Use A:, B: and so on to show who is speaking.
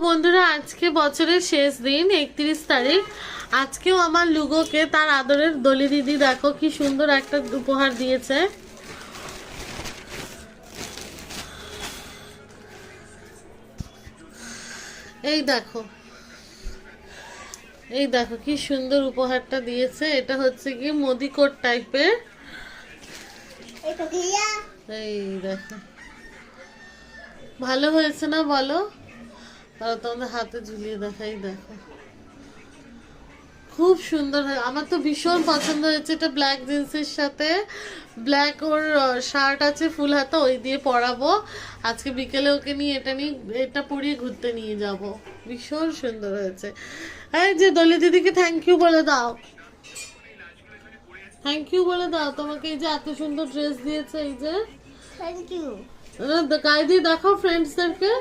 A: বন্ধুরা, আজকে বছরের শেষ দিন 31 তারিখ। আজকেও আমার লুগোকে তার আদরের দলি দিদি দেখো কি সুন্দর একটা উপহার দিয়েছে। এই দেখো, এই দেখো কি সুন্দর উপহারটা দিয়েছে। এটা হচ্ছে কি মোদি কোট টাইপের। এই দেখো, ভালো হয়েছে না বলো? তারা তোমাদের হাতে ঝুলিয়ে দেখাই। দেখো খুব সুন্দর হয়, আমার তো ভীষণ পছন্দ হয়েছে। এটা ব্ল্যাক জিন্সের সাথে ব্ল্যাক ওর শার্ট আছে ফুল হাতা, ওই দিয়ে পরাবো আজকে বিকেলে। ওকে নিয়ে এটা পরিয়ে ঘুরতে নিয়ে যাব। ভীষণ সুন্দর হয়েছে। এই যে দলি দিদিকে থ্যাংক ইউ বলে দাও, থ্যাংক ইউ বলে দাও। তোমাকে এই যে এত সুন্দর ড্রেস দিয়েছে, এই যে
B: থ্যাংক ইউ।
A: গায়ে দিয়ে দেখাও ফ্রেন্ডসদেরকে।